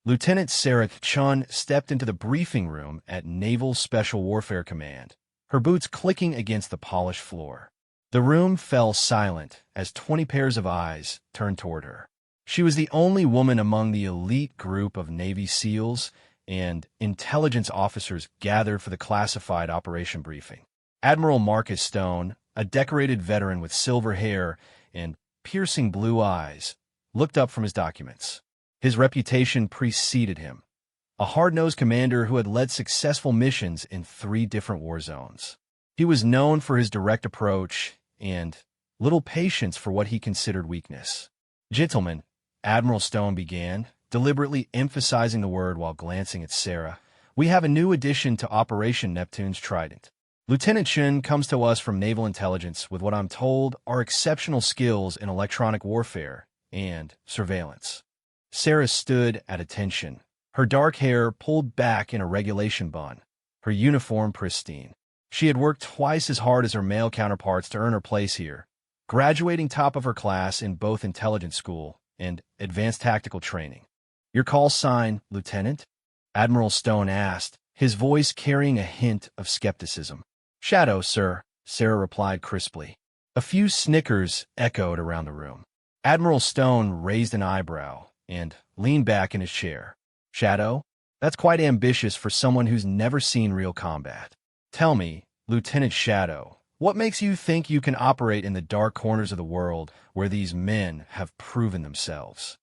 Lieutenant Sarah Chun stepped into the briefing room at Naval Special Warfare Command, her boots clicking against the polished floor. The room fell silent as 20 pairs of eyes turned toward her. She was the only woman among the elite group of Navy SEALs and intelligence officers gathered for the classified operation briefing. Admiral Marcus Stone, a decorated veteran with silver hair and piercing blue eyes, looked up from his documents. His reputation preceded him, a hard-nosed commander who had led successful missions in 3 different war zones. He was known for his direct approach and little patience for what he considered weakness. "Gentlemen," Admiral Stone began, deliberately emphasizing the word while glancing at Sarah, "we have a new addition to Operation Neptune's Trident. Lieutenant Chun comes to us from Naval Intelligence with what I'm told are exceptional skills in electronic warfare and surveillance." Sarah stood at attention, her dark hair pulled back in a regulation bun, her uniform pristine. She had worked twice as hard as her male counterparts to earn her place here, graduating top of her class in both intelligence school and advanced tactical training. "Your call sign, Lieutenant?" Admiral Stone asked, his voice carrying a hint of skepticism. "Shadow, sir," Sarah replied crisply. A few snickers echoed around the room. Admiral Stone raised an eyebrow and leaned back in his chair. "Shadow? That's quite ambitious for someone who's never seen real combat. Tell me, Lieutenant Shadow, what makes you think you can operate in the dark corners of the world where these men have proven themselves?"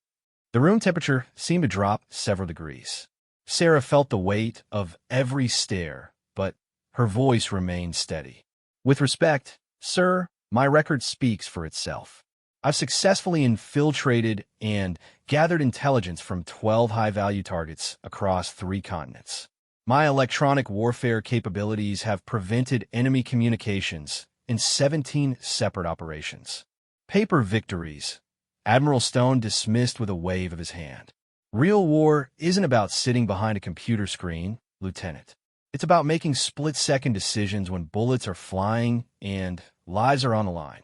The room temperature seemed to drop several degrees. Sarah felt the weight of every stare, but her voice remained steady. "With respect, sir, my record speaks for itself. I've successfully infiltrated and gathered intelligence from 12 high-value targets across 3 continents. My electronic warfare capabilities have prevented enemy communications in 17 separate operations. Paper victories," Admiral Stone dismissed with a wave of his hand. "Real war isn't about sitting behind a computer screen, Lieutenant. It's about making split-second decisions when bullets are flying and lives are on the line."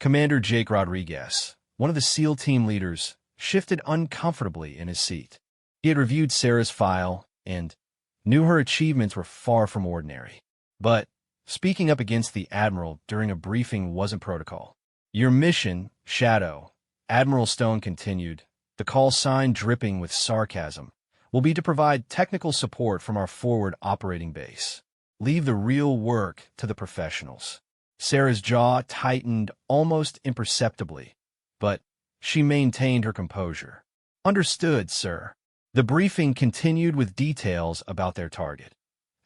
Commander Jake Rodriguez, one of the SEAL team leaders, shifted uncomfortably in his seat. He had reviewed Sarah's file and knew her achievements were far from ordinary. But speaking up against the Admiral during a briefing wasn't protocol. "Your mission, Shadow," Admiral Stone continued, the call sign dripping with sarcasm, "will be to provide technical support from our forward operating base. Leave the real work to the professionals." Sarah's jaw tightened almost imperceptibly, but she maintained her composure. "Understood, sir." The briefing continued with details about their target,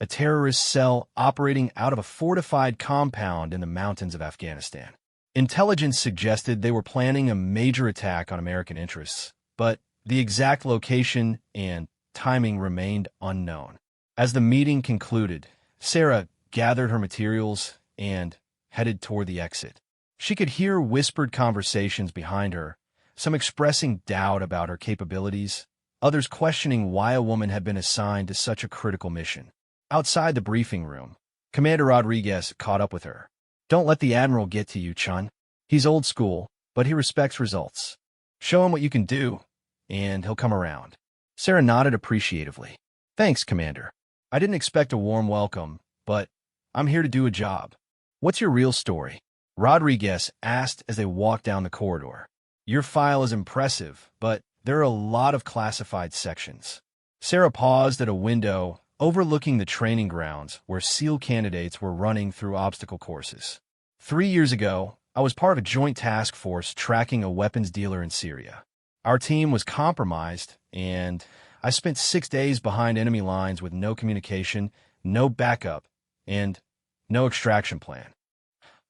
a terrorist cell operating out of a fortified compound in the mountains of Afghanistan. Intelligence suggested they were planning a major attack on American interests, but the exact location and timing remained unknown. As the meeting concluded, Sarah gathered her materials and headed toward the exit. She could hear whispered conversations behind her, some expressing doubt about her capabilities, others questioning why a woman had been assigned to such a critical mission. Outside the briefing room, Commander Rodriguez caught up with her. "Don't let the Admiral get to you, Chun. He's old school, but he respects results. Show him what you can do, and he'll come around." Sarah nodded appreciatively. "Thanks, Commander. I didn't expect a warm welcome, but I'm here to do a job." "What's your real story?" Rodriguez asked as they walked down the corridor. "Your file is impressive, but there are a lot of classified sections." Sarah paused at a window overlooking the training grounds where SEAL candidates were running through obstacle courses. 3 years ago, I was part of a joint task force tracking a weapons dealer in Syria. Our team was compromised, and I spent 6 days behind enemy lines with no communication, no backup, and no extraction plan.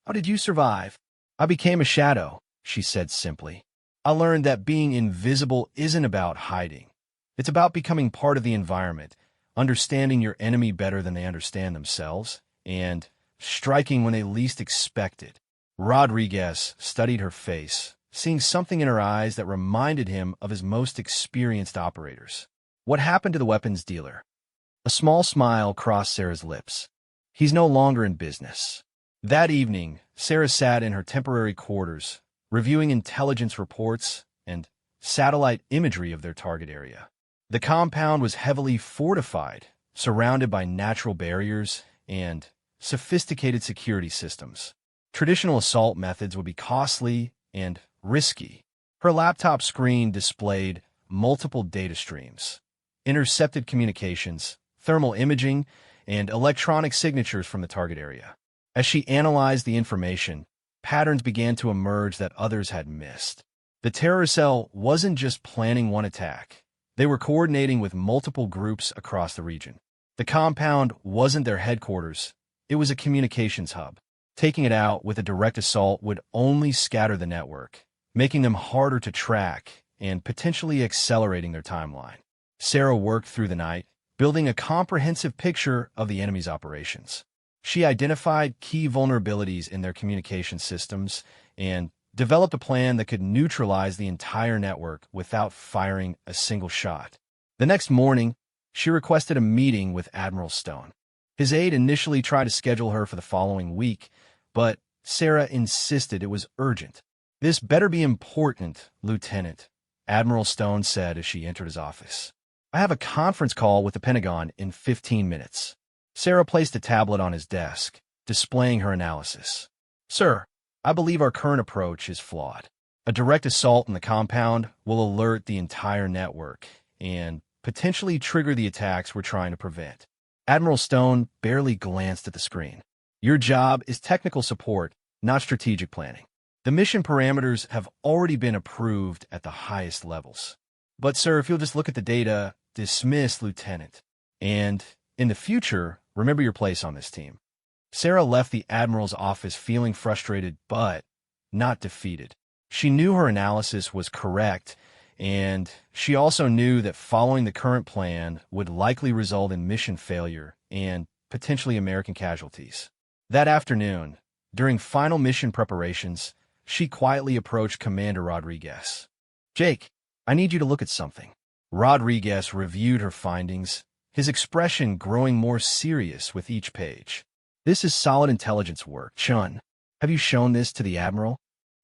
"How did you survive?" "I became a shadow," she said simply. "I learned that being invisible isn't about hiding. It's about becoming part of the environment, understanding your enemy better than they understand themselves, and striking when they least expect it." Rodriguez studied her face, seeing something in her eyes that reminded him of his most experienced operators. "What happened to the weapons dealer?" A small smile crossed Sarah's lips. "He's no longer in business." That evening, Sarah sat in her temporary quarters, reviewing intelligence reports and satellite imagery of their target area. The compound was heavily fortified, surrounded by natural barriers and sophisticated security systems. Traditional assault methods would be costly and risky. Her laptop screen displayed multiple data streams, intercepted communications, thermal imaging, and electronic signatures from the target area. As she analyzed the information, patterns began to emerge that others had missed. The terror cell wasn't just planning one attack. They were coordinating with multiple groups across the region. The compound wasn't their headquarters. It was a communications hub. Taking it out with a direct assault would only scatter the network, making them harder to track and potentially accelerating their timeline. Sarah worked through the night, building a comprehensive picture of the enemy's operations. She identified key vulnerabilities in their communication systems and developed a plan that could neutralize the entire network without firing a single shot. The next morning, she requested a meeting with Admiral Stone. His aide initially tried to schedule her for the following week, but Sarah insisted it was urgent. "This better be important, Lieutenant," Admiral Stone said as she entered his office. "I have a conference call with the Pentagon in 15 minutes. Sarah placed a tablet on his desk, displaying her analysis. "Sir, I believe our current approach is flawed. A direct assault on the compound will alert the entire network and potentially trigger the attacks we're trying to prevent." Admiral Stone barely glanced at the screen. "Your job is technical support, not strategic planning. The mission parameters have already been approved at the highest levels. But, sir, if you'll just look at the data, dismiss, Lieutenant. And, in the future, remember your place on this team." Sarah left the Admiral's office feeling frustrated but not defeated. She knew her analysis was correct, and she also knew that following the current plan would likely result in mission failure and potentially American casualties. That afternoon, during final mission preparations, she quietly approached Commander Rodriguez. "Jake, I need you to look at something." Rodriguez reviewed her findings, his expression growing more serious with each page. "This is solid intelligence work, Chun. Have you shown this to the Admiral?"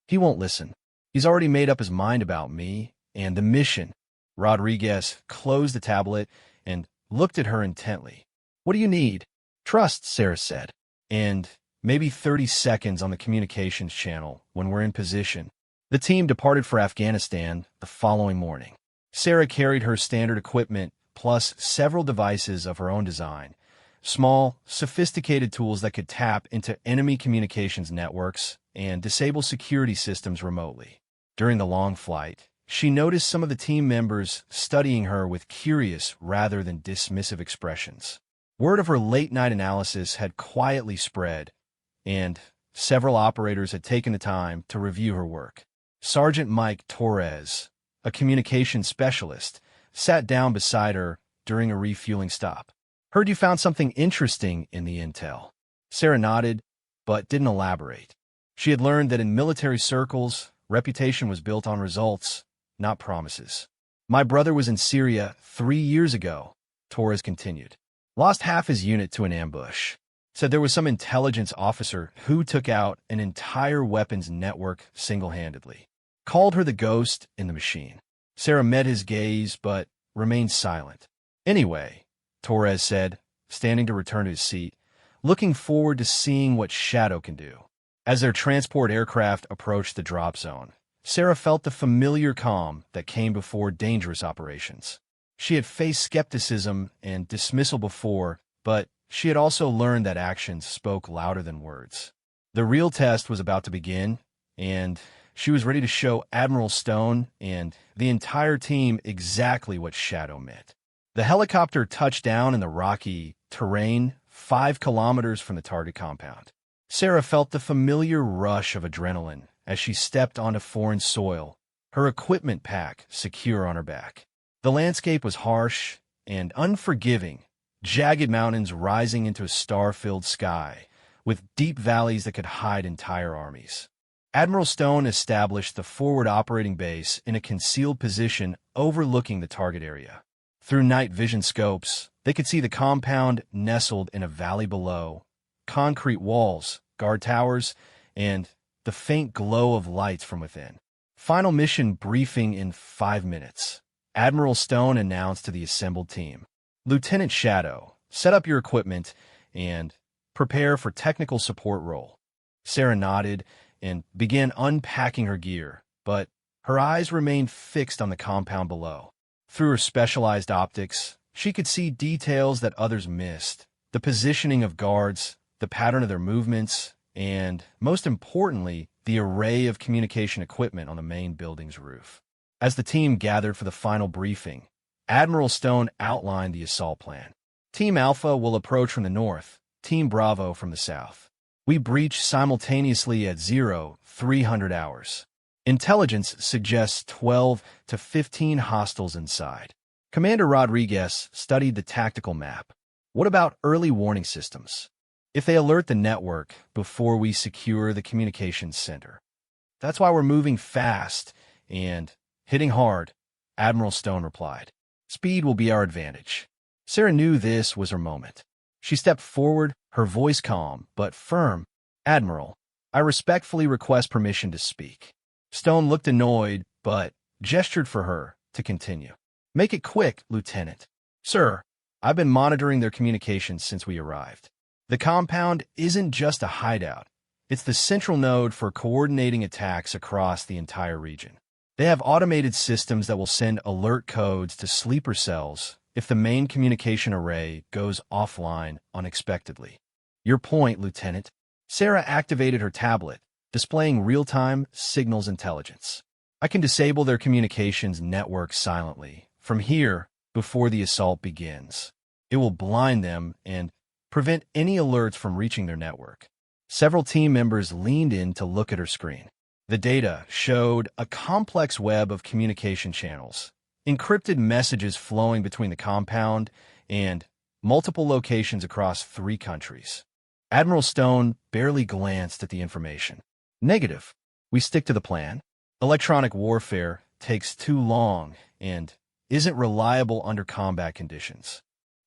"He won't listen. He's already made up his mind about me and the mission." Rodriguez closed the tablet and looked at her intently. "What do you need?" "Trust," Sarah said. "And maybe 30 seconds on the communications channel when we're in position." The team departed for Afghanistan the following morning. Sarah carried her standard equipment plus several devices of her own design, small, sophisticated tools that could tap into enemy communications networks and disable security systems remotely. During the long flight, she noticed some of the team members studying her with curious rather than dismissive expressions. Word of her late-night analysis had quietly spread, and several operators had taken the time to review her work. Sergeant Mike Torres, a communications specialist, sat down beside her during a refueling stop. "Heard you found something interesting in the intel." Sarah nodded, but didn't elaborate. She had learned that in military circles, reputation was built on results, not promises. "My brother was in Syria 3 years ago," Torres continued. "Lost half his unit to an ambush. Said there was some intelligence officer who took out an entire weapons network single-handedly. Called her the ghost in the machine." Sarah met his gaze, but remained silent. "Anyway," Torres said, standing to return to his seat, looking forward to seeing what Shadow can do. As their transport aircraft approached the drop zone, Sarah felt the familiar calm that came before dangerous operations. She had faced skepticism and dismissal before, but she had also learned that actions spoke louder than words. The real test was about to begin, and she was ready to show Admiral Stone and the entire team exactly what Shadow meant. The helicopter touched down in the rocky terrain 5 kilometers from the target compound. Sarah felt the familiar rush of adrenaline as she stepped onto foreign soil, her equipment pack secure on her back. The landscape was harsh and unforgiving, jagged mountains rising into a star-filled sky, with deep valleys that could hide entire armies. Admiral Stone established the forward operating base in a concealed position overlooking the target area. Through night vision scopes, they could see the compound nestled in a valley below, concrete walls, guard towers, and the faint glow of lights from within. "Final mission briefing in 5 minutes." Admiral Stone announced to the assembled team. Lieutenant Shadow, set up your equipment and prepare for technical support role. Sarah nodded and began unpacking her gear, but her eyes remained fixed on the compound below. Through her specialized optics, she could see details that others missed: the positioning of guards, the pattern of their movements, and, most importantly, the array of communication equipment on the main building's roof. As the team gathered for the final briefing, Admiral Stone outlined the assault plan. Team Alpha will approach from the north, Team Bravo from the south. We breach simultaneously at 0300 hours. Intelligence suggests 12 to 15 hostiles inside. Commander Rodriguez studied the tactical map. What about early warning systems? If they alert the network before we secure the communications center. That's why we're moving fast and hitting hard, Admiral Stone replied. Speed will be our advantage. Sarah knew this was her moment. She stepped forward, her voice calm but firm. Admiral, I respectfully request permission to speak. Stone looked annoyed, but gestured for her to continue. Make it quick, Lieutenant. Sir, I've been monitoring their communications since we arrived. The compound isn't just a hideout. It's the central node for coordinating attacks across the entire region. They have automated systems that will send alert codes to sleeper cells if the main communication array goes offline unexpectedly. Your point, Lieutenant. Sarah activated her tablet, displaying real-time signals intelligence. I can disable their communications network silently from here before the assault begins. It will blind them and prevent any alerts from reaching their network. Several team members leaned in to look at her screen. The data showed a complex web of communication channels, encrypted messages flowing between the compound and multiple locations across 3 countries. Admiral Stone barely glanced at the information. Negative. We stick to the plan. Electronic warfare takes too long and isn't reliable under combat conditions.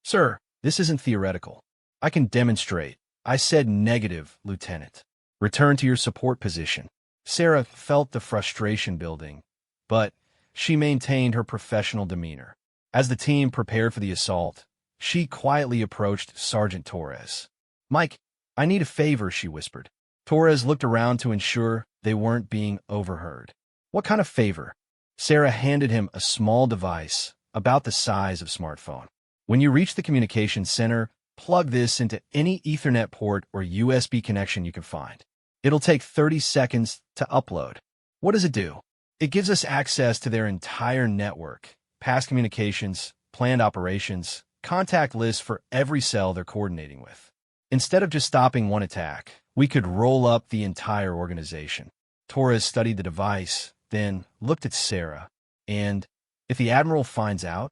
Sir, this isn't theoretical. I can demonstrate. I said negative, Lieutenant. Return to your support position. Sarah felt the frustration building, but she maintained her professional demeanor. As the team prepared for the assault, she quietly approached Sergeant Torres. Mike, I need a favor, she whispered. Torres looked around to ensure they weren't being overheard. What kind of favor? Sarah handed him a small device about the size of a smartphone. When you reach the communications center, plug this into any Ethernet port or USB connection you can find. It'll take 30 seconds to upload. What does it do? It gives us access to their entire network, past communications, planned operations, contact lists for every cell they're coordinating with. Instead of just stopping one attack, we could roll up the entire organization. Torres studied the device, then looked at Sarah. And if the Admiral finds out,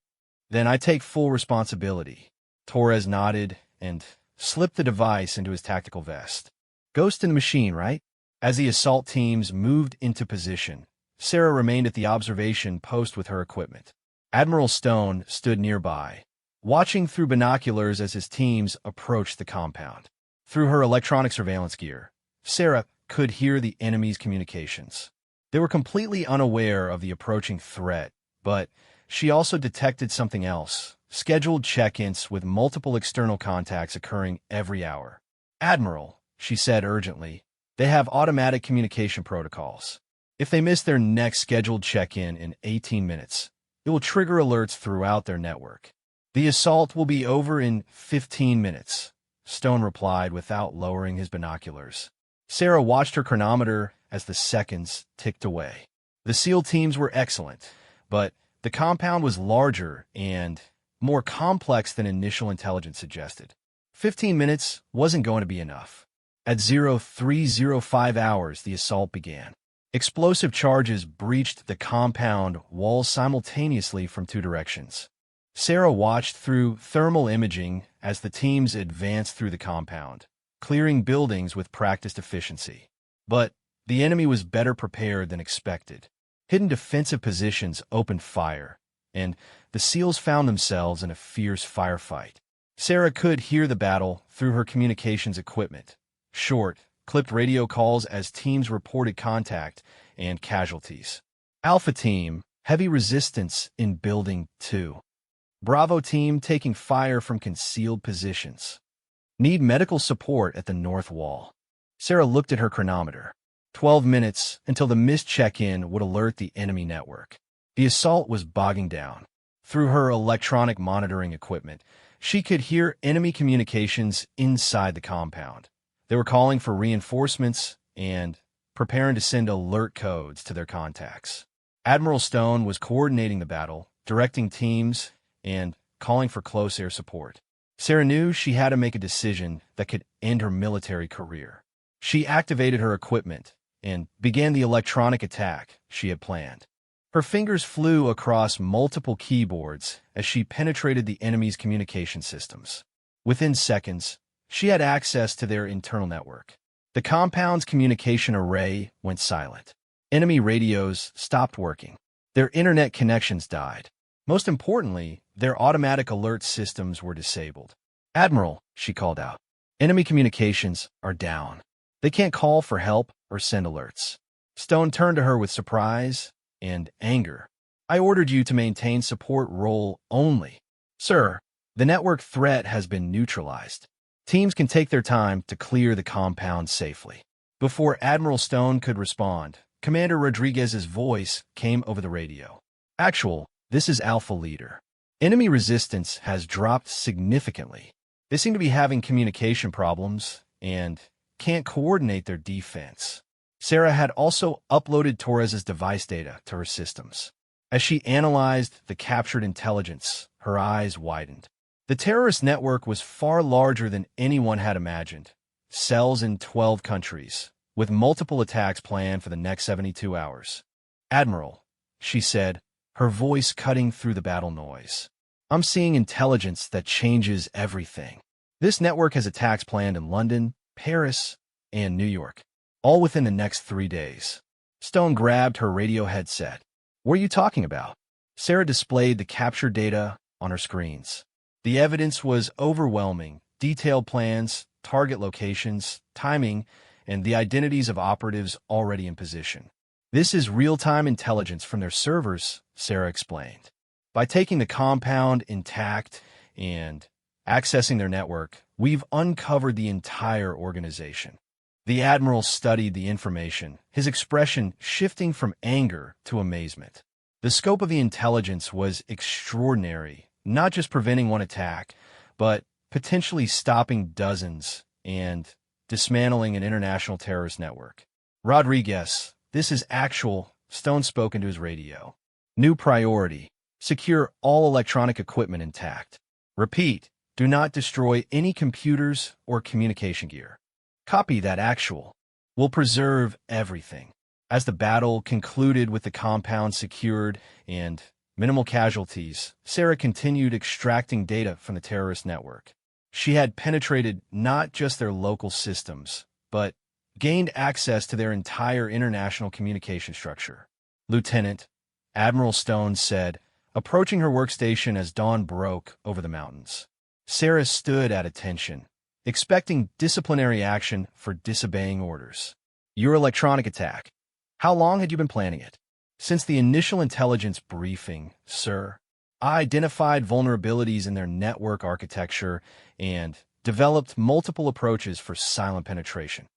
then I take full responsibility. Torres nodded and slipped the device into his tactical vest. Ghost in the machine, right? As the assault teams moved into position, Sarah remained at the observation post with her equipment. Admiral Stone stood nearby, watching through binoculars as his teams approached the compound. Through her electronic surveillance gear, Sarah could hear the enemy's communications. They were completely unaware of the approaching threat, but she also detected something else: scheduled check-ins with multiple external contacts occurring every hour. Admiral, she said urgently, they have automatic communication protocols. If they miss their next scheduled check-in in 18 minutes, it will trigger alerts throughout their network. The assault will be over in 15 minutes, Stone replied without lowering his binoculars. Sarah watched her chronometer as the seconds ticked away. The SEAL teams were excellent, but the compound was larger and more complex than initial intelligence suggested. 15 minutes wasn't going to be enough. At 0305 hours, the assault began. Explosive charges breached the compound walls simultaneously from 2 directions. Sarah watched through thermal imaging as the teams advanced through the compound, clearing buildings with practiced efficiency. But the enemy was better prepared than expected. Hidden defensive positions opened fire, and the SEALs found themselves in a fierce firefight. Sarah could hear the battle through her communications equipment. Short, clipped radio calls as teams reported contact and casualties. Alpha Team, Heavy resistance in Building 2. Bravo team taking fire from concealed positions. Need medical support at the north wall. Sarah looked at her chronometer. 12 minutes until the missed check-in would alert the enemy network. The assault was bogging down. Through her electronic monitoring equipment, she could hear enemy communications inside the compound. They were calling for reinforcements and preparing to send alert codes to their contacts. Admiral Stone was coordinating the battle, directing teams, and calling for close air support. Sarah knew she had to make a decision that could end her military career. She activated her equipment and began the electronic attack she had planned. Her fingers flew across multiple keyboards as she penetrated the enemy's communication systems. Within seconds, she had access to their internal network. The compound's communication array went silent. Enemy radios stopped working. Their internet connections died. Most importantly, their automatic alert systems were disabled. "Admiral," she called out, "enemy communications are down. They can't call for help or send alerts." Stone turned to her with surprise and anger. "I ordered you to maintain support role only." "Sir, the network threat has been neutralized. Teams can take their time to clear the compound safely." Before Admiral Stone could respond, Commander Rodriguez's voice came over the radio. "Actual, this is Alpha Leader. Enemy resistance has dropped significantly. They seem to be having communication problems and can't coordinate their defense." Sarah had also uploaded Torres's device data to her systems. As she analyzed the captured intelligence, her eyes widened. The terrorist network was far larger than anyone had imagined. Cells in 12 countries, with multiple attacks planned for the next 72 hours. "Admiral," she said, her voice cutting through the battle noise, "I'm seeing intelligence that changes everything. This network has attacks planned in London, Paris, and New York, all within the next 3 days." Stone grabbed her radio headset. "What are you talking about?" Sarah displayed the captured data on her screens. The evidence was overwhelming: detailed plans, target locations, timing, and the identities of operatives already in position. "This is real-time intelligence from their servers," Sarah explained. "By taking the compound intact and accessing their network, we've uncovered the entire organization." The Admiral studied the information, his expression shifting from anger to amazement. The scope of the intelligence was extraordinary, not just preventing one attack, but potentially stopping dozens and dismantling an international terrorist network. "Rodriguez, this is actual," Stone spoke into his radio. "New priority: secure all electronic equipment intact. Repeat, do not destroy any computers or communication gear." "Copy that, Actual. We'll preserve everything." As the battle concluded with the compound secured and minimal casualties, Sarah continued extracting data from the terrorist network. She had penetrated not just their local systems, but gained access to their entire international communication structure. "Lieutenant," Admiral Stone said, approaching her workstation as dawn broke over the mountains. Sarah stood at attention, expecting disciplinary action for disobeying orders. "Your electronic attack. How long had you been planning it?" "Since the initial intelligence briefing, sir. I identified vulnerabilities in their network architecture and developed multiple approaches for silent penetration."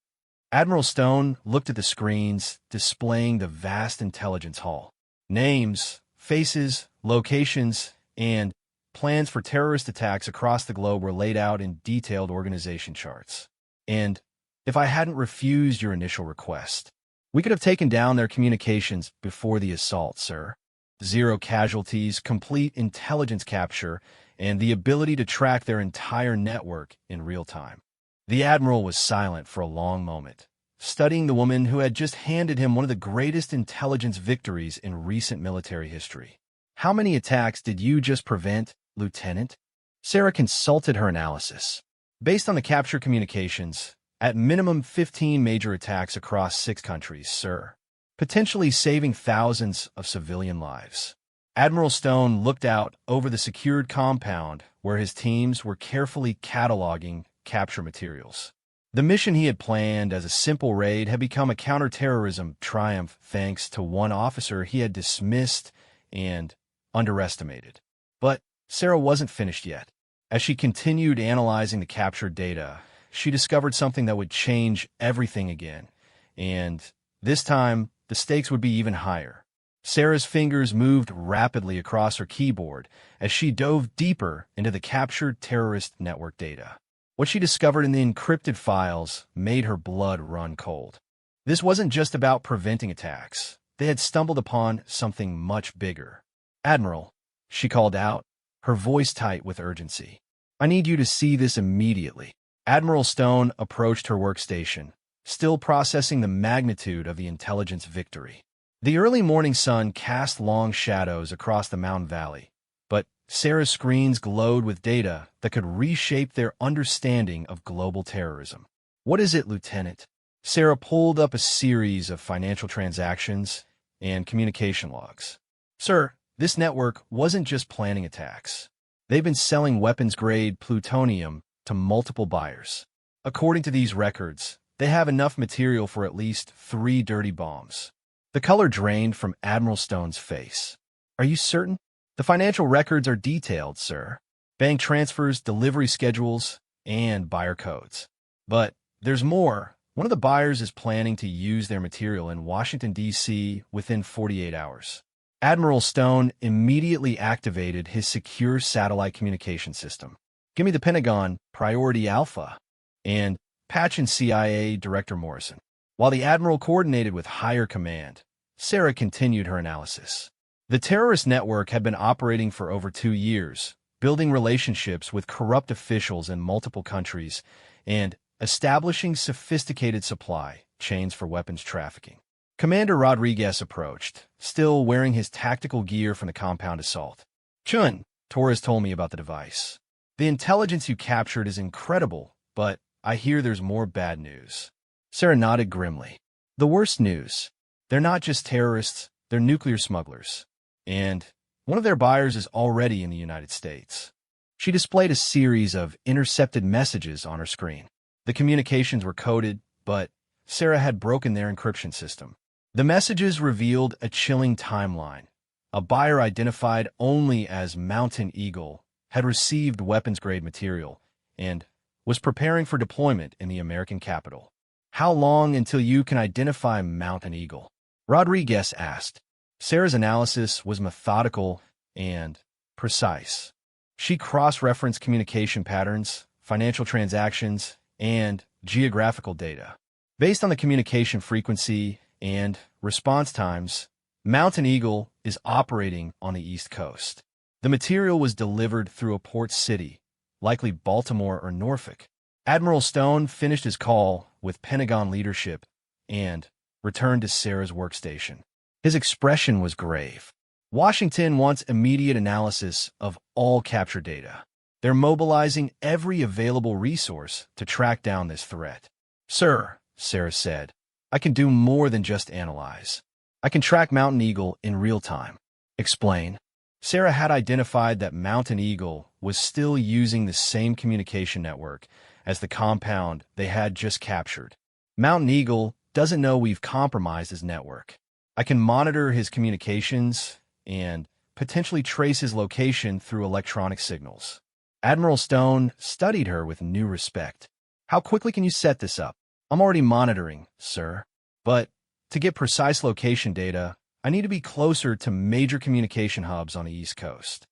Admiral Stone looked at the screens displaying the vast intelligence hall. Names, faces, locations, and plans for terrorist attacks across the globe were laid out in detailed organization charts. "And if I hadn't refused your initial request, we could have taken down their communications before the assault, sir. 0 casualties, complete intelligence capture, and the ability to track their entire network in real time." The Admiral was silent for a long moment, studying the woman who had just handed him one of the greatest intelligence victories in recent military history. "How many attacks did you just prevent, Lieutenant?" Sarah consulted her analysis. "Based on the captured communications, at minimum 15 major attacks across 6 countries, sir, potentially saving thousands of civilian lives." Admiral Stone looked out over the secured compound where his teams were carefully cataloging capture materials. The mission he had planned as a simple raid had become a counterterrorism triumph thanks to one officer he had dismissed and underestimated. But Sarah wasn't finished yet. As she continued analyzing the captured data, she discovered something that would change everything again. And this time, the stakes would be even higher. Sarah's fingers moved rapidly across her keyboard as she dove deeper into the captured terrorist network data. What she discovered in the encrypted files made her blood run cold. This wasn't just about preventing attacks. They had stumbled upon something much bigger. "Admiral," she called out, her voice tight with urgency. "I need you to see this immediately." Admiral Stone approached her workstation, still processing the magnitude of the intelligence victory. The early morning sun cast long shadows across the mountain valley, but Sarah's screens glowed with data that could reshape their understanding of global terrorism. "What is it, Lieutenant?" Sarah pulled up a series of financial transactions and communication logs. "Sir, this network wasn't just planning attacks. They've been selling weapons-grade plutonium to multiple buyers. According to these records, they have enough material for at least 3 dirty bombs." The color drained from Admiral Stone's face. "Are you certain?" "The financial records are detailed, sir. Bank transfers, delivery schedules, and buyer codes. But there's more. One of the buyers is planning to use their material in Washington, D.C. within 48 hours. Admiral Stone immediately activated his secure satellite communication system. "Give me the Pentagon, Priority Alpha," and patch in CIA Director Morrison. While the Admiral coordinated with higher command, Sarah continued her analysis. The terrorist network had been operating for over 2 years, building relationships with corrupt officials in multiple countries and establishing sophisticated supply chains for weapons trafficking. Commander Rodriguez approached, still wearing his tactical gear from the compound assault. "Chun," Torres told me about the device. "The intelligence you captured is incredible, but I hear there's more bad news." Sarah nodded grimly. "The worst news. They're not just terrorists, they're nuclear smugglers. And one of their buyers is already in the United States." She displayed a series of intercepted messages on her screen. The communications were coded, but Sarah had broken their encryption system. The messages revealed a chilling timeline. A buyer identified only as Mountain Eagle had received weapons-grade material and was preparing for deployment in the American capital. "How long until you can identify Mountain Eagle?" Rodriguez asked. Sarah's analysis was methodical and precise. She cross-referenced communication patterns, financial transactions, and geographical data. Based on the communication frequency and response times, Mountain Eagle is operating on the East Coast. The material was delivered through a port city, likely Baltimore or Norfolk. Admiral Stone finished his call with Pentagon leadership and returned to Sarah's workstation. His expression was grave. "Washington wants immediate analysis of all captured data. They're mobilizing every available resource to track down this threat." "Sir," Sarah said, "I can do more than just analyze. I can track Mountain Eagle in real time." "Explain." Sarah had identified that Mountain Eagle was still using the same communication network as the compound they had just captured. "Mountain Eagle doesn't know we've compromised his network. I can monitor his communications and potentially trace his location through electronic signals." Admiral Stone studied her with new respect. "How quickly can you set this up?" "I'm already monitoring, sir. But to get precise location data, I need to be closer to major communication hubs on the East Coast."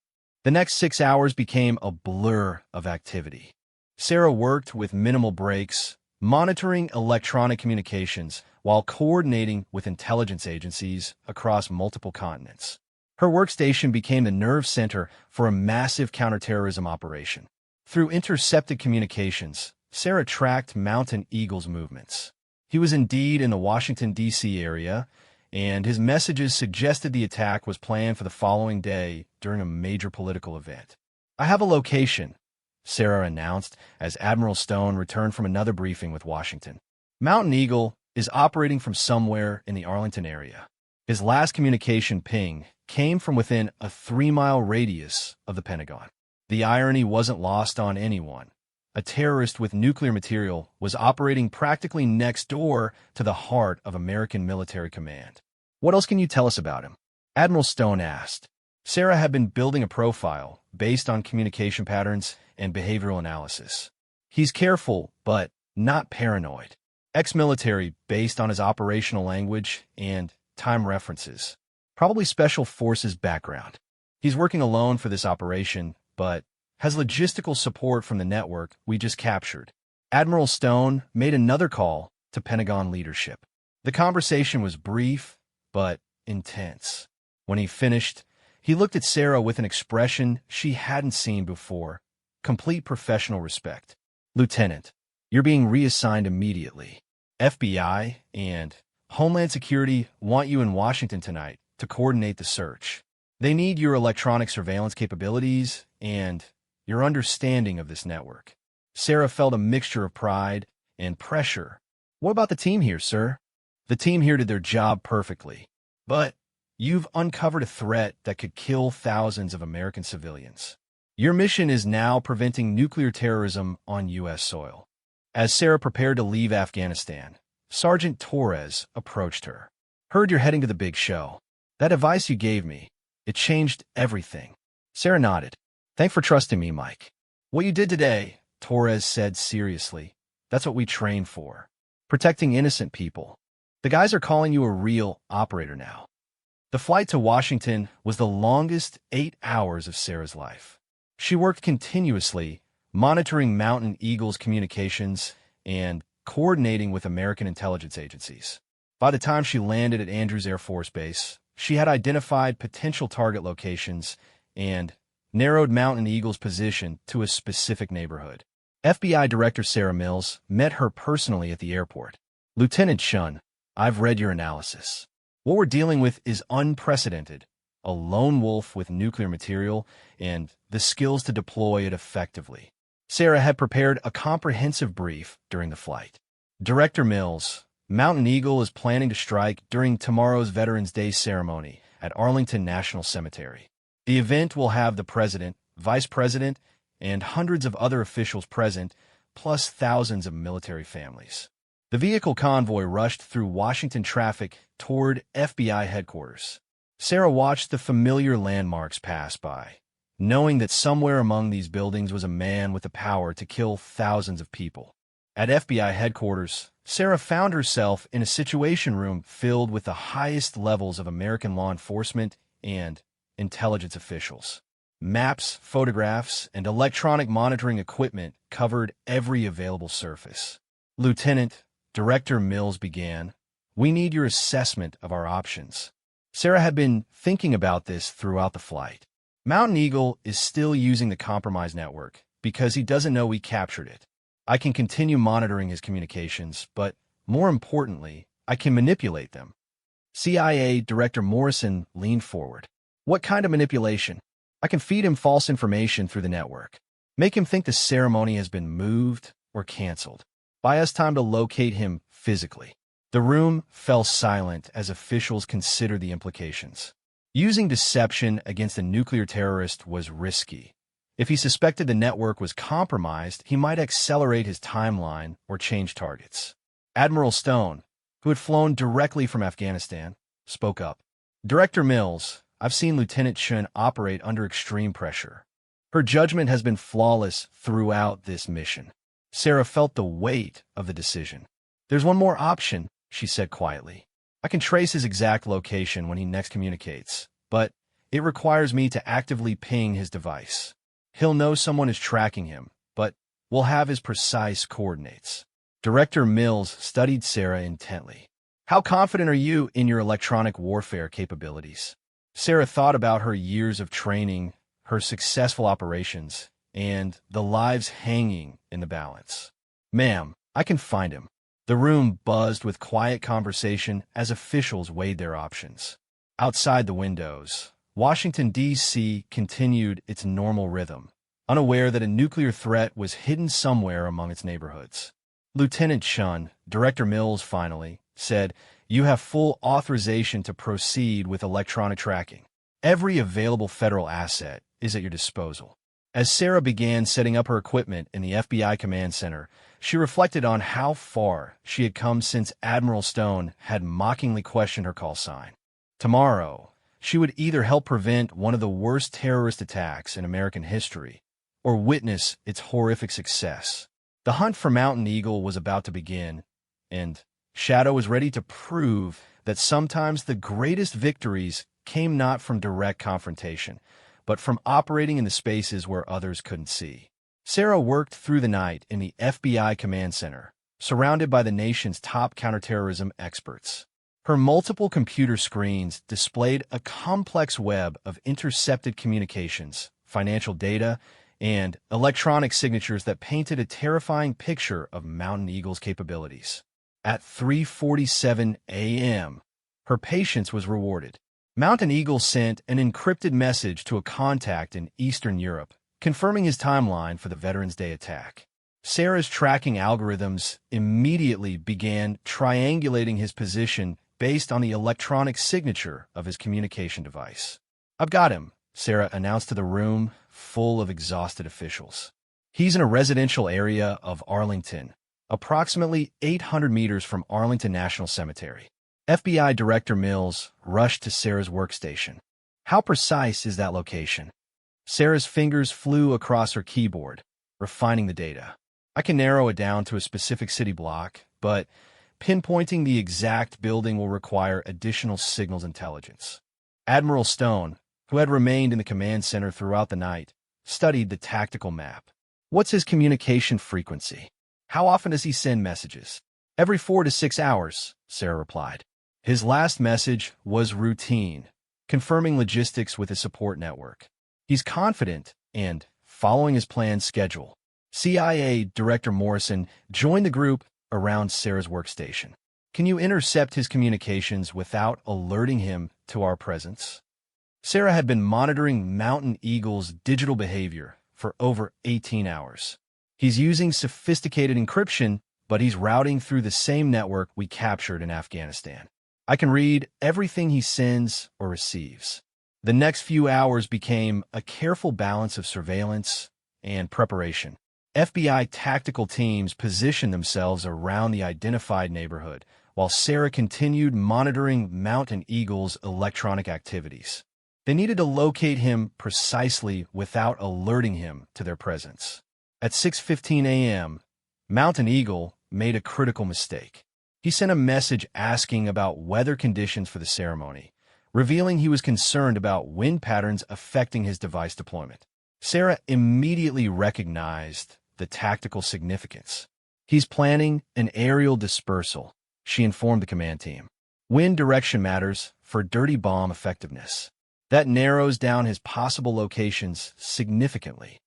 The next 6 hours became a blur of activity. Sarah worked with minimal breaks, monitoring electronic communications while coordinating with intelligence agencies across multiple continents. Her workstation became the nerve center for a massive counterterrorism operation. Through intercepted communications, Sarah tracked Mountain Eagle's movements. He was indeed in the Washington, D.C. area, and his messages suggested the attack was planned for the following day during a major political event. "I have a location," Sarah announced as Admiral Stone returned from another briefing with Washington. "Mountain Eagle is operating from somewhere in the Arlington area. His last communication ping came from within a 3-mile radius of the Pentagon." The irony wasn't lost on anyone. A terrorist with nuclear material was operating practically next door to the heart of American military command. "What else can you tell us about him?" Admiral Stone asked. Sarah had been building a profile based on communication patterns and behavioral analysis. He's careful, but not paranoid. Ex-military based on his operational language and time references. Probably Special Forces background. He's working alone for this operation, but has logistical support from the network we just captured. Admiral Stone made another call to Pentagon leadership. The conversation was brief, but intense. When he finished, he looked at Sarah with an expression she hadn't seen before. Complete professional respect. Lieutenant, you're being reassigned immediately. FBI and Homeland Security want you in Washington tonight to coordinate the search. They need your electronic surveillance capabilities and your understanding of this network. Sarah felt a mixture of pride and pressure. What about the team here, sir? The team here did their job perfectly. But you've uncovered a threat that could kill thousands of American civilians. Your mission is now preventing nuclear terrorism on U.S. soil. As Sarah prepared to leave Afghanistan, Sergeant Torres approached her. Heard you're heading to the big show. That advice you gave me, it changed everything. Sarah nodded. Thanks for trusting me, Mike. What you did today, Torres said seriously, that's what we train for. Protecting innocent people. The guys are calling you a real operator now. The flight to Washington was the longest 8 hours of Sarah's life. She worked continuously, monitoring Mountain Eagle's communications and coordinating with American intelligence agencies. By the time she landed at Andrews Air Force Base, she had identified potential target locations and narrowed Mountain Eagle's position to a specific neighborhood. FBI Director Sarah Mills met her personally at the airport. Lieutenant Chun, I've read your analysis. What we're dealing with is unprecedented. A lone wolf with nuclear material and the skills to deploy it effectively. Sarah had prepared a comprehensive brief during the flight. Director Mills, Mountain Eagle is planning to strike during tomorrow's Veterans Day ceremony at Arlington National Cemetery. The event will have the President, Vice President, and hundreds of other officials present, plus thousands of military families. The vehicle convoy rushed through Washington traffic toward FBI headquarters. Sarah watched the familiar landmarks pass by, knowing that somewhere among these buildings was a man with the power to kill thousands of people. At FBI headquarters, Sarah found herself in a situation room filled with the highest levels of American law enforcement and intelligence officials. Maps, photographs, and electronic monitoring equipment covered every available surface. Lieutenant, Director Mills began, we need your assessment of our options. Sarah had been thinking about this throughout the flight. Mountain Eagle is still using the compromised network because he doesn't know we captured it. I can continue monitoring his communications, but more importantly, I can manipulate them. CIA Director Morrison leaned forward. What kind of manipulation? I can feed him false information through the network. Make him think the ceremony has been moved or canceled. Buy us time to locate him physically. The room fell silent as officials considered the implications. Using deception against a nuclear terrorist was risky. If he suspected the network was compromised, he might accelerate his timeline or change targets. Admiral Stone, who had flown directly from Afghanistan, spoke up. Director Mills, I've seen Lieutenant Chun operate under extreme pressure. Her judgment has been flawless throughout this mission. Sarah felt the weight of the decision. There's one more option, she said quietly. I can trace his exact location when he next communicates, but it requires me to actively ping his device. He'll know someone is tracking him, but we'll have his precise coordinates. Director Mills studied Sarah intently. How confident are you in your electronic warfare capabilities? Sarah thought about her years of training, her successful operations, and the lives hanging in the balance. Ma'am, I can find him. The room buzzed with quiet conversation as officials weighed their options. Outside the windows, Washington, D.C. continued its normal rhythm, unaware that a nuclear threat was hidden somewhere among its neighborhoods. Lieutenant Chun, Director Mills finally, said, you have full authorization to proceed with electronic tracking. Every available federal asset is at your disposal. As Sarah began setting up her equipment in the FBI command center, she reflected on how far she had come since Admiral Stone had mockingly questioned her call sign. Tomorrow, She would either help prevent one of the worst terrorist attacks in American history or witness its horrific success. The hunt for Mountain Eagle was about to begin, and Shadow was ready to prove that sometimes the greatest victories came not from direct confrontation, but from operating in the spaces where others couldn't see. Sarah worked through the night in the FBI command center, surrounded by the nation's top counterterrorism experts. Her multiple computer screens displayed a complex web of intercepted communications, financial data, and electronic signatures that painted a terrifying picture of Mountain Eagle's capabilities. At 3:47 a.m., her patience was rewarded. Mountain Eagle sent an encrypted message to a contact in Eastern Europe, confirming his timeline for the Veterans Day attack. Sarah's tracking algorithms immediately began triangulating his position based on the electronic signature of his communication device. "I've got him," Sarah announced to the room full of exhausted officials. "He's in a residential area of Arlington, approximately 800 meters from Arlington National Cemetery." FBI Director Mills rushed to Sarah's workstation. "How precise is that location?" Sarah's fingers flew across her keyboard, refining the data. "I can narrow it down to a specific city block, but pinpointing the exact building will require additional signals intelligence." Admiral Stone, who had remained in the command center throughout the night, studied the tactical map. "What's his communication frequency? How often does he send messages?" "Every 4 to 6 hours," Sarah replied. His last message was routine, confirming logistics with his support network. "He's confident and following his planned schedule." CIA Director Morrison joined the group around Sarah's workstation. "Can you intercept his communications without alerting him to our presence?" Sarah had been monitoring Mountain Eagle's digital behavior for over 18 hours. "He's using sophisticated encryption, but he's routing through the same network we captured in Afghanistan. I can read everything he sends or receives." The next few hours became a careful balance of surveillance and preparation. FBI tactical teams positioned themselves around the identified neighborhood, while Sarah continued monitoring Mountain Eagle's electronic activities. They needed to locate him precisely without alerting him to their presence. At 6:15 a.m., Mountain Eagle made a critical mistake. He sent a message asking about weather conditions for the ceremony, revealing he was concerned about wind patterns affecting his device deployment. Sarah immediately recognized the tactical significance. "He's planning an aerial dispersal," she informed the command team. "Wind direction matters for dirty bomb effectiveness. That narrows down his possible locations significantly."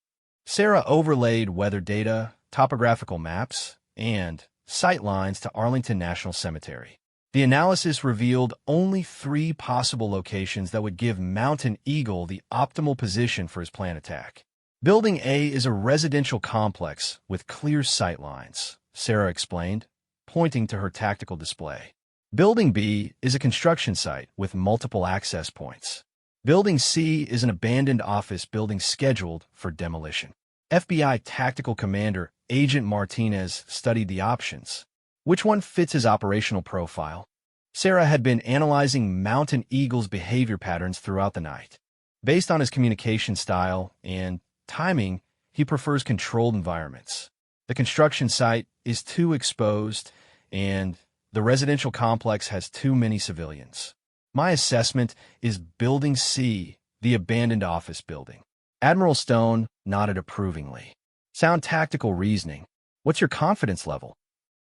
Sarah overlaid weather data, topographical maps, and sightlines to Arlington National Cemetery. The analysis revealed only 3 possible locations that would give Mountain Eagle the optimal position for his planned attack. "Building A is a residential complex with clear sightlines," Sarah explained, pointing to her tactical display. "Building B is a construction site with multiple access points. Building C is an abandoned office building scheduled for demolition." FBI Tactical Commander Agent Martinez studied the options. Which one fits his operational profile? Sarah had been analyzing Mountain Eagle's behavior patterns throughout the night. Based on his communication style and timing, he prefers controlled environments. The construction site is too exposed, and the residential complex has too many civilians. My assessment is Building C, the abandoned office building. Admiral Stone nodded approvingly. Sound tactical reasoning. What's your confidence level?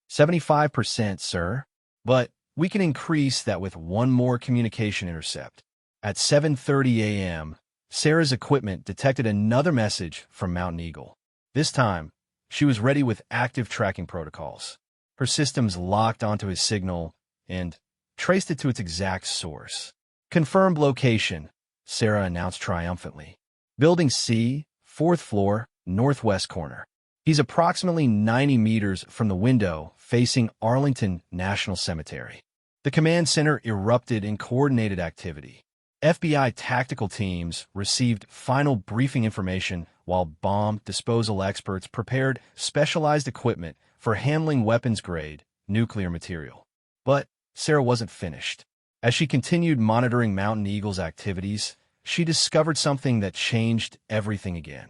75%, sir. But we can increase that with one more communication intercept. At 7:30 a.m., Sarah's equipment detected another message from Mountain Eagle. This time, she was ready with active tracking protocols. Her systems locked onto his signal and traced it to its exact source. "Confirmed location," Sarah announced triumphantly. "Building C, 4th floor, northwest corner. He's approximately 90 meters from the window facing Arlington National Cemetery." The command center erupted in coordinated activity. FBI tactical teams received final briefing information while bomb disposal experts prepared specialized equipment for handling weapons-grade nuclear material. But Sarah wasn't finished. As she continued monitoring Mountain Eagle's activities, she discovered something that changed everything again.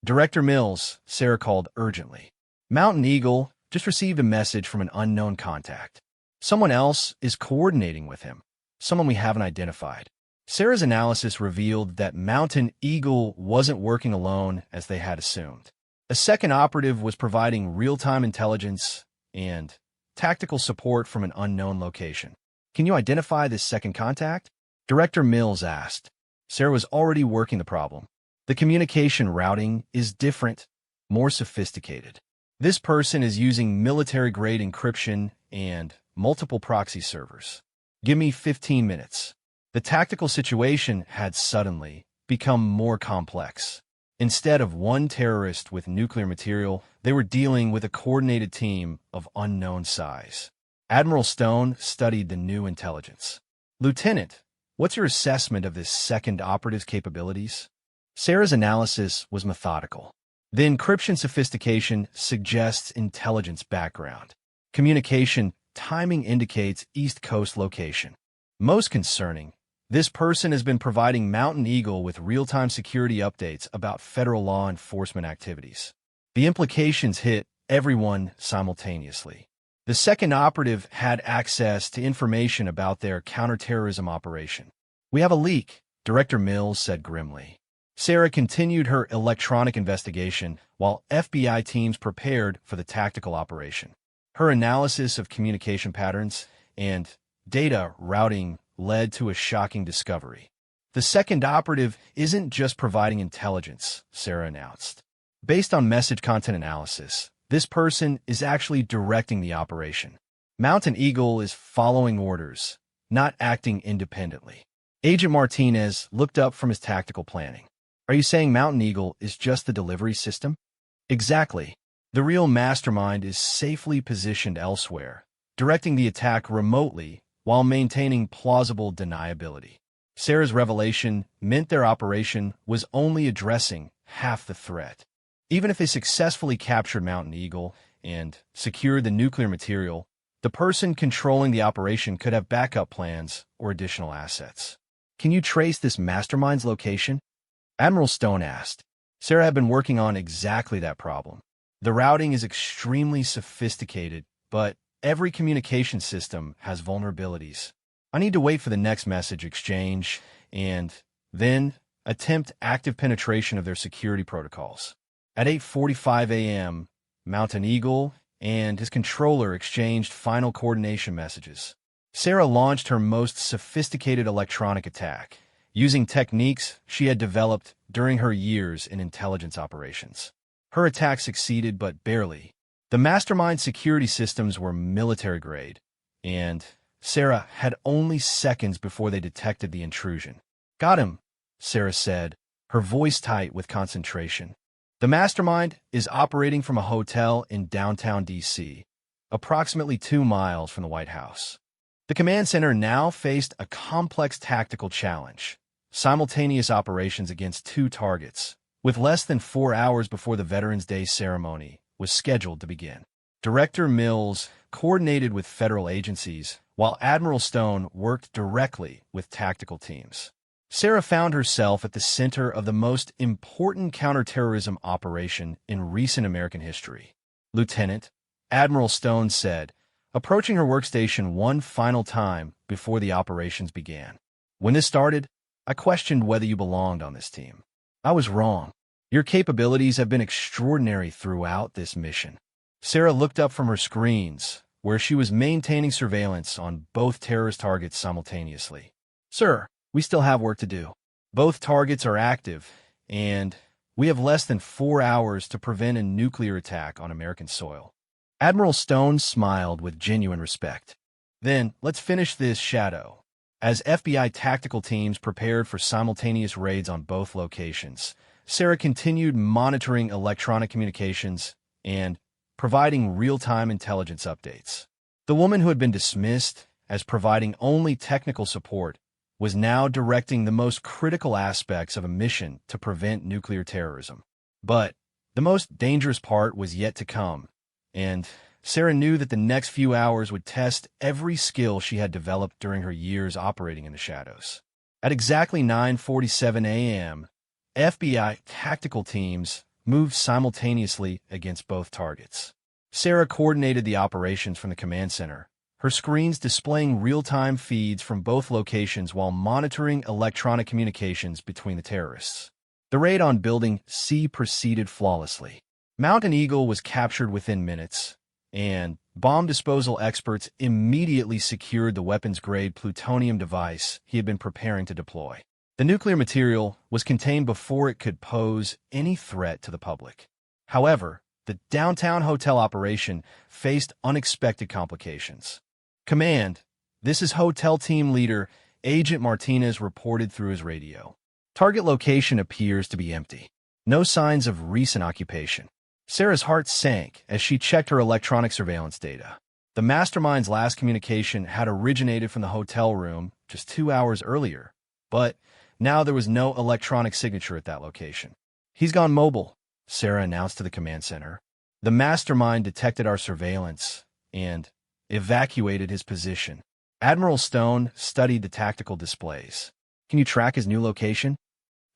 Director Mills, Sarah called urgently. Mountain Eagle just received a message from an unknown contact. Someone else is coordinating with him. Someone we haven't identified. Sarah's analysis revealed that Mountain Eagle wasn't working alone as they had assumed. A second operative was providing real-time intelligence and tactical support from an unknown location. Can you identify this second contact? Director Mills asked. Sarah was already working the problem. The communication routing is different, more sophisticated. This person is using military-grade encryption and multiple proxy servers. Give me 15 minutes. The tactical situation had suddenly become more complex. Instead of one terrorist with nuclear material, they were dealing with a coordinated team of unknown size. Admiral Stone studied the new intelligence. Lieutenant, what's your assessment of this second operative's capabilities? Sarah's analysis was methodical. The encryption sophistication suggests intelligence background. Communication timing indicates East Coast location. Most concerning, this person has been providing Mountain Eagle with real-time security updates about federal law enforcement activities. The implications hit everyone simultaneously. The second operative had access to information about their counterterrorism operation. We have a leak, Director Mills said grimly. Sarah continued her electronic investigation while FBI teams prepared for the tactical operation. Her analysis of communication patterns and data routing led to a shocking discovery. The second operative isn't just providing intelligence, Sarah announced. Based on message content analysis, this person is actually directing the operation. Mountain Eagle is following orders, not acting independently. Agent Martinez looked up from his tactical planning. Are you saying Mountain Eagle is just the delivery system? Exactly. The real mastermind is safely positioned elsewhere, directing the attack remotely while maintaining plausible deniability. Sarah's revelation meant their operation was only addressing half the threat. Even if they successfully captured Mountain Eagle and secured the nuclear material, the person controlling the operation could have backup plans or additional assets. Can you trace this mastermind's location? Admiral Stone asked. Sarah had been working on exactly that problem. The routing is extremely sophisticated, but every communication system has vulnerabilities. I need to wait for the next message exchange and then attempt active penetration of their security protocols. At 8:45 a.m., Mountain Eagle and his controller exchanged final coordination messages. Sarah launched her most sophisticated electronic attack, using techniques she had developed during her years in intelligence operations. Her attack succeeded, but barely. The mastermind security systems were military-grade, and Sarah had only seconds before they detected the intrusion. Got him, Sarah said, her voice tight with concentration. The mastermind is operating from a hotel in downtown D.C., approximately 2 miles from the White House. The command center now faced a complex tactical challenge, simultaneous operations against 2 targets, with less than 4 hours before the Veterans Day ceremony was scheduled to begin. Director Mills coordinated with federal agencies, while Admiral Stone worked directly with tactical teams. Sarah found herself at the center of the most important counterterrorism operation in recent American history. Lieutenant, Admiral Stone said, approaching her workstation one final time before the operations began. When this started, I questioned whether you belonged on this team. I was wrong. Your capabilities have been extraordinary throughout this mission. Sarah looked up from her screens, where she was maintaining surveillance on both terrorist targets simultaneously. Sir, we still have work to do. Both targets are active, and we have less than 4 hours to prevent a nuclear attack on American soil. Admiral Stone smiled with genuine respect. Then, let's finish this, Shadow. As FBI tactical teams prepared for simultaneous raids on both locations, Sarah continued monitoring electronic communications and providing real-time intelligence updates. The woman who had been dismissed as providing only technical support was now directing the most critical aspects of a mission to prevent nuclear terrorism. But the most dangerous part was yet to come, and Sarah knew that the next few hours would test every skill she had developed during her years operating in the shadows. At exactly 9:47 a.m., FBI tactical teams moved simultaneously against both targets. Sarah coordinated the operations from the command center, her screens displaying real-time feeds from both locations while monitoring electronic communications between the terrorists. The raid on Building C proceeded flawlessly. Mountain Eagle was captured within minutes, and bomb disposal experts immediately secured the weapons-grade plutonium device he had been preparing to deploy. The nuclear material was contained before it could pose any threat to the public. However, the downtown hotel operation faced unexpected complications. Command, this is Hotel Team Leader Agent Martinez reported through his radio. Target location appears to be empty. No signs of recent occupation. Sarah's heart sank as she checked her electronic surveillance data. The mastermind's last communication had originated from the hotel room just 2 hours earlier, but now there was no electronic signature at that location. He's gone mobile, Sarah announced to the command center. The mastermind detected our surveillance and evacuated his position. Admiral Stone studied the tactical displays. Can you track his new location?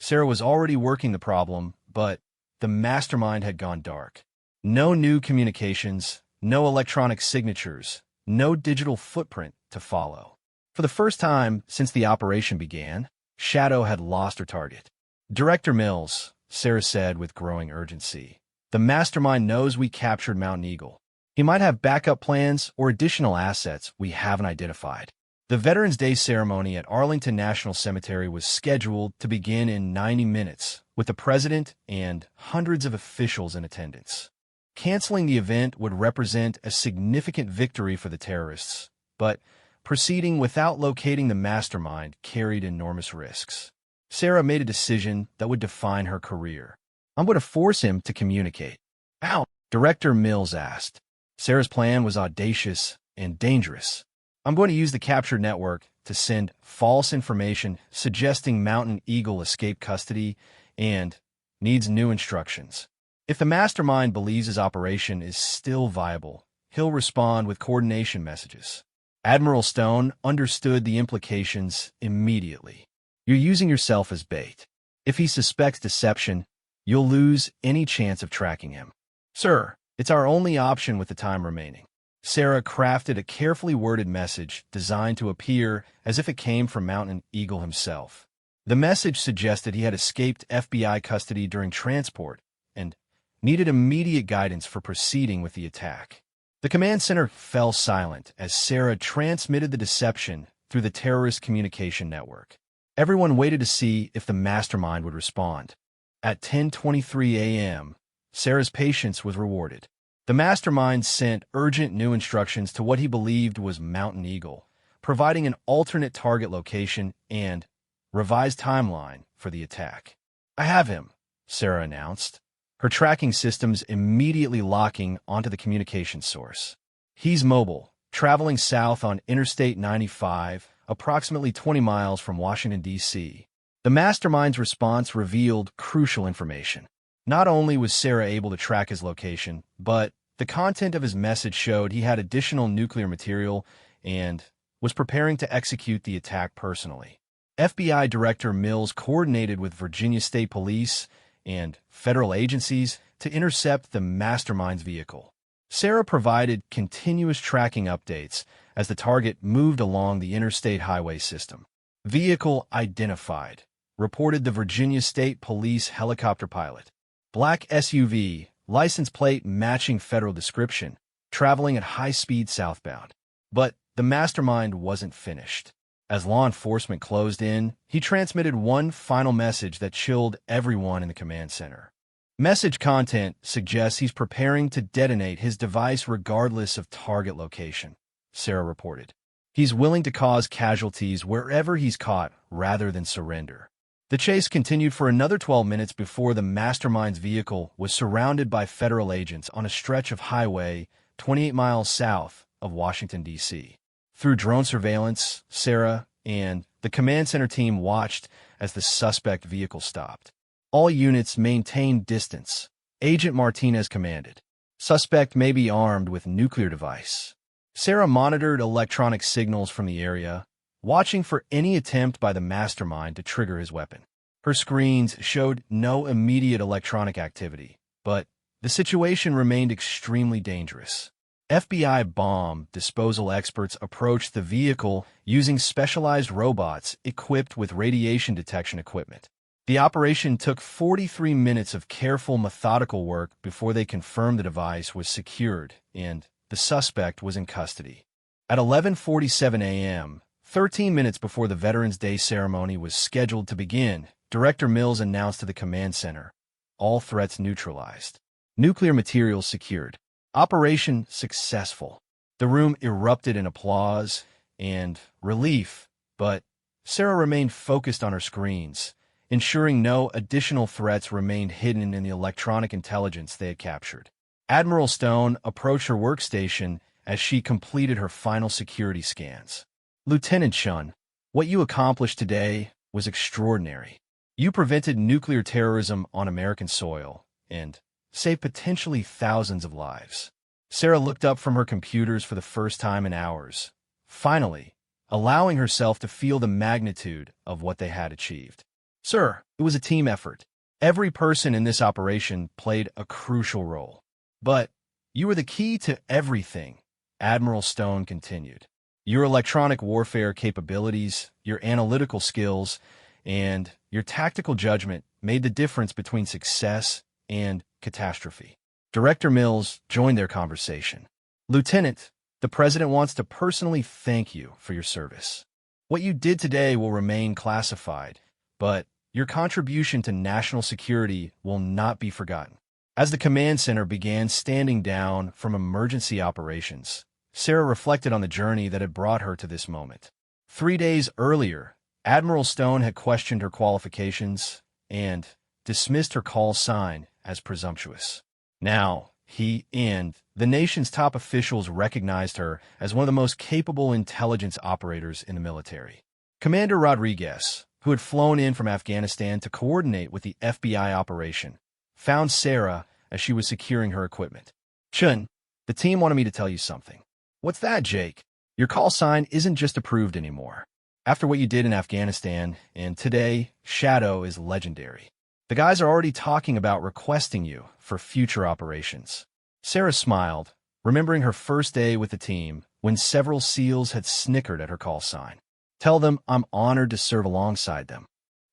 Sarah was already working the problem, but the mastermind had gone dark. No new communications, no electronic signatures, no digital footprint to follow. For the first time since the operation began, Shadow had lost her target. Director Mills, Sarah said with growing urgency, the mastermind knows we captured Mountain Eagle. He might have backup plans or additional assets we haven't identified. The Veterans Day ceremony at Arlington National Cemetery was scheduled to begin in 90 minutes, with the president and hundreds of officials in attendance. Canceling the event would represent a significant victory for the terrorists, but proceeding without locating the mastermind carried enormous risks. Sarah made a decision that would define her career. I'm going to force him to communicate. How? Director Mills asked. Sarah's plan was audacious and dangerous. I'm going to use the captured network to send false information suggesting Mountain Eagle escaped custody and needs new instructions. If the mastermind believes his operation is still viable, he'll respond with coordination messages. Admiral Stone understood the implications immediately. You're using yourself as bait. If he suspects deception, you'll lose any chance of tracking him. Sir, it's our only option with the time remaining. Sarah crafted a carefully worded message designed to appear as if it came from Mountain Eagle himself. The message suggested he had escaped FBI custody during transport and needed immediate guidance for proceeding with the attack. The command center fell silent as Sarah transmitted the deception through the terrorist communication network. Everyone waited to see if the mastermind would respond. At 10:23 a.m., Sarah's patience was rewarded. The mastermind sent urgent new instructions to what he believed was Mountain Eagle, providing an alternate target location and revised timeline for the attack. I have him, Sarah announced, her tracking systems immediately locking onto the communication source. He's mobile, traveling south on Interstate 95, approximately 20 miles from Washington, D.C. The mastermind's response revealed crucial information. Not only was Sarah able to track his location, but the content of his message showed he had additional nuclear material and was preparing to execute the attack personally. FBI Director Mills coordinated with Virginia State Police and federal agencies to intercept the mastermind's vehicle. Sarah provided continuous tracking updates as the target moved along the interstate highway system. Vehicle identified, reported the Virginia State Police helicopter pilot. Black SUV, license plate matching federal description, traveling at high speed southbound. But the mastermind wasn't finished. As law enforcement closed in, he transmitted one final message that chilled everyone in the command center. Message content suggests he's preparing to detonate his device regardless of target location, Sarah reported. He's willing to cause casualties wherever he's caught rather than surrender. The chase continued for another 12 minutes before the mastermind's vehicle was surrounded by federal agents on a stretch of highway 28 miles south of Washington, D.C. Through drone surveillance, Sarah and the command center team watched as the suspect vehicle stopped. All units maintained distance, Agent Martinez commanded. Suspect may be armed with nuclear device. Sarah monitored electronic signals from the area, watching for any attempt by the mastermind to trigger his weapon. Her screens showed no immediate electronic activity, but the situation remained extremely dangerous. FBI bomb disposal experts approached the vehicle using specialized robots equipped with radiation detection equipment. The operation took 43 minutes of careful, methodical work before they confirmed the device was secured and the suspect was in custody. At 11:47 a.m., 13 minutes before the Veterans Day ceremony was scheduled to begin, Director Mills announced to the command center, all threats neutralized. Nuclear materials secured. Operation successful. The room erupted in applause and relief, but Sarah remained focused on her screens, ensuring no additional threats remained hidden in the electronic intelligence they had captured. Admiral Stone approached her workstation as she completed her final security scans. Lieutenant Chun, what you accomplished today was extraordinary. You prevented nuclear terrorism on American soil and saved potentially thousands of lives. Sarah looked up from her computers for the first time in hours, finally allowing herself to feel the magnitude of what they had achieved. Sir, it was a team effort. Every person in this operation played a crucial role. But you were the key to everything, Admiral Stone continued. Your electronic warfare capabilities, your analytical skills, and your tactical judgment made the difference between success and catastrophe. Director Mills joined their conversation. Lieutenant, the President wants to personally thank you for your service. What you did today will remain classified, but your contribution to national security will not be forgotten. As the command center began standing down from emergency operations, Sarah reflected on the journey that had brought her to this moment. 3 days earlier, Admiral Stone had questioned her qualifications and dismissed her call sign as presumptuous. Now, he and the nation's top officials recognized her as one of the most capable intelligence operators in the military. Commander Rodriguez, who had flown in from Afghanistan to coordinate with the FBI operation, found Sarah as she was securing her equipment. Chun, the team wanted me to tell you something. What's that, Jake? Your call sign isn't just approved anymore. After what you did in Afghanistan, and today, Shadow is legendary. The guys are already talking about requesting you for future operations. Sarah smiled, remembering her first day with the team when several SEALs had snickered at her call sign. Tell them I'm honored to serve alongside them.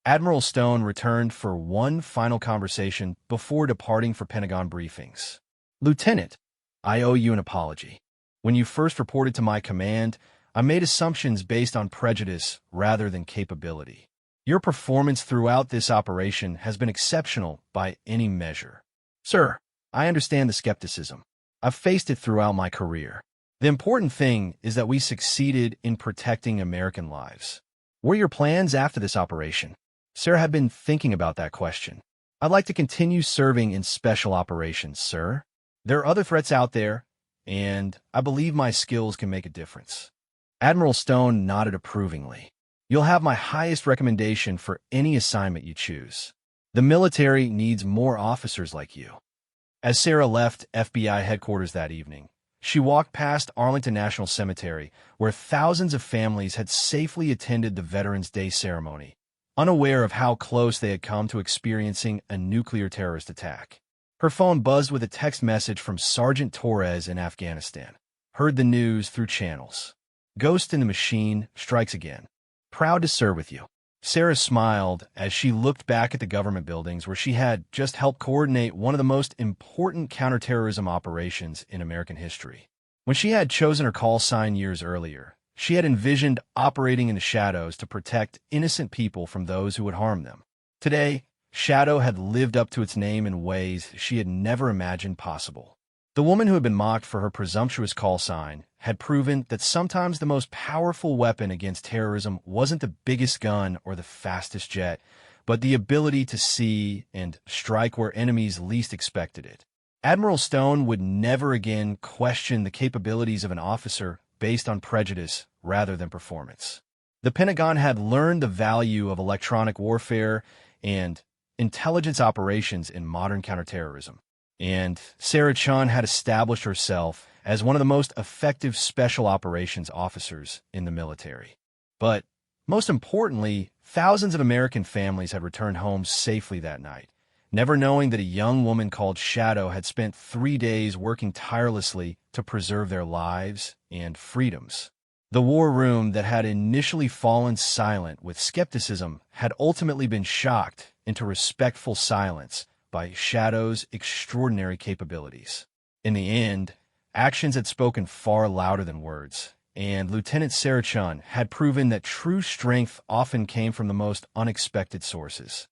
Admiral Stone returned for one final conversation before departing for Pentagon briefings. Lieutenant, I owe you an apology. When you first reported to my command, I made assumptions based on prejudice rather than capability. Your performance throughout this operation has been exceptional by any measure. Sir, I understand the skepticism. I've faced it throughout my career. The important thing is that we succeeded in protecting American lives. What are your plans after this operation? Sarah had been thinking about that question. I'd like to continue serving in special operations, sir. There are other threats out there, and I believe my skills can make a difference. Admiral Stone nodded approvingly. You'll have my highest recommendation for any assignment you choose. The military needs more officers like you. As Sarah left FBI headquarters that evening, she walked past Arlington National Cemetery, where thousands of families had safely attended the Veterans Day ceremony, unaware of how close they had come to experiencing a nuclear terrorist attack. Her phone buzzed with a text message from Sergeant Torres in Afghanistan. Heard the news through channels. Ghost in the Machine strikes again. Proud to serve with you. Sarah smiled as she looked back at the government buildings where she had just helped coordinate one of the most important counterterrorism operations in American history. When she had chosen her call sign years earlier, she had envisioned operating in the shadows to protect innocent people from those who would harm them. Today, Shadow had lived up to its name in ways she had never imagined possible. The woman who had been mocked for her presumptuous call sign had proven that sometimes the most powerful weapon against terrorism wasn't the biggest gun or the fastest jet, but the ability to see and strike where enemies least expected it. Admiral Stone would never again question the capabilities of an officer based on prejudice rather than performance. The Pentagon had learned the value of electronic warfare and intelligence operations in modern counterterrorism. and Sarah Chun had established herself as one of the most effective special operations officers in the military. But most importantly, thousands of American families had returned home safely that night, never knowing that a young woman called Shadow had spent 3 days working tirelessly to preserve their lives and freedoms. The war room that had initially fallen silent with skepticism had ultimately been shocked into respectful silence by Shadow's extraordinary capabilities. In the end, actions had spoken far louder than words, and Lieutenant Sarah Chun had proven that true strength often came from the most unexpected sources.